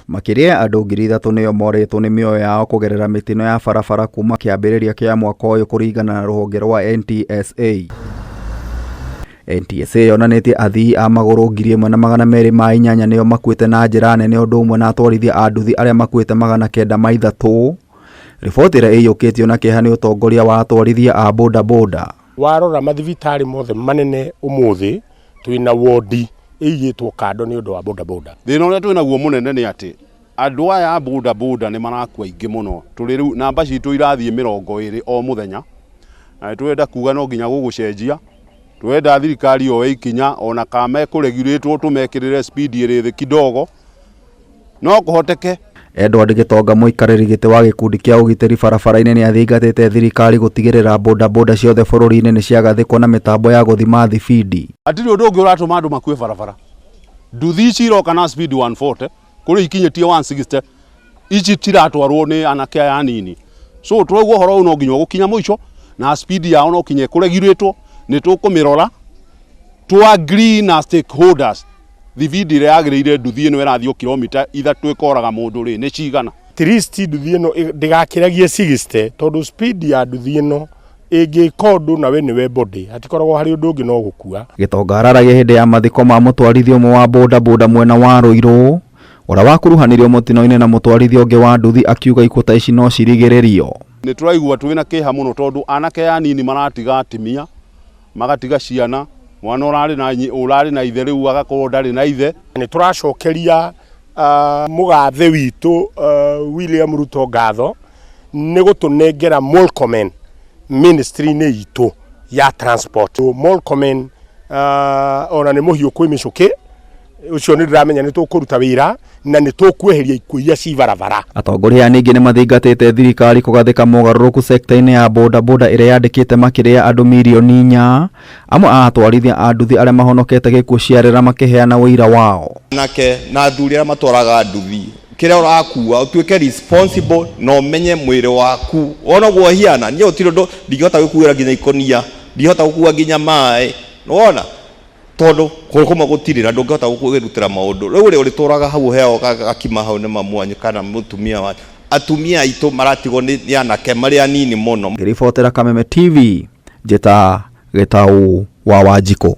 Makiria andu 3,000 nio moretwo ni mioyo yao kugerera mitino ya barabara kuma kiambiriria kia mwaka uyu kuringana na ruhonge rwa NTSA. NTSA yonanetie athii a maguru 1,280 nio makuite na njira nene undu umwe na atwarithia a nduthi aria makuite 903. Riboti ira iyukitio na kihani utongoria wa atwarithia a bodaboda. Warora mathibitari mothe manene umuthi twina wodi iyitwo kando ni undu wa bodaboda. Thina uria twina guo munene ni ati andu aya a bodaboda ni marakua ingi muno. Turi riu namba citu irathie 20 o muthenya. Na twenda kuga no nginya gugucenjia. Twenda thirikari o ikinya ona kame kuregulatwo tumekirire speed iri thi kidogo. No kuhoteke Edward Gitonga muikariri giti wa gikundi kia ugitiri barabara-ini ni athingatite thirikari gutigirira bodaboda ciothe bururi-ini ni ciagathikwo na mitambo ya guthima thibidi. Atiri undu ungi uratuma andu makue barabara. Nduthi ciroka na speed 140 kuri ikinyitie 160 ici tiratwarwo ni anake aya anini. So twaugo horo no nginya gukinya muico na speed yao no kinye kuregulatwo ni tukumirora to agree na stakeholders. Thibidi ire agirire nduthi ino irathio kilomita 3 ikoraga mundu ri ni cigana. At least nduthi ino ndigakiragie 60 tondu speed ya nduthi ino ingikondo na we niwe body atikoragwo hari undu ungi no gukua. Gitonga araragia hindi ya mathiko ma mutwarithia umwe wa bodaboda mwena wa Ruiru ura wakuruhanirio mutino-ini na mutwarithia ungi wa nduthi akiuga ikuo ta ici no cirigiririo. Ni turaigua twina kiha muno tondu anake anini maratiga atimia magatiga ciana. Mwana urari na ithe riu agakorwo ndari na ithe. Ni turacokeria mugathe witu William Ruto ngatho ni gutunengera Molcomen ministry-ini itu ya transport. Molcomen ona ni muhiu kwi micuki ucio ni ndiramenya ni tukuruta wira na ni tukweheria ikuo iria ci barabara. Atongoria ningi ni mathingatite thirikari kugathika mogaruruku sekta-ini ya bodaboda iria yandikite makiria andu milioni 4. Amwe a atwarithia a nduthi aria mahonokete gikuo ciarira makiheana wira wao. Nake na athuri aria matwaraga nduthi kiria urakua utuike responsible no menye mwiri waku ona guo hiana ni utiro ndo ndingihota gukuira nginya ikonia ndihota gukua nginya mai nona tondu kuma gutirira ndungihota gukugirutira maundu riu uri turaga hau heo akima hau ni mamwanyu kana mutumia wa atumia itu maratigo ni anake mari anini muno. Ngiribotera Kameme TV njeta Gitau wa Wanjiko.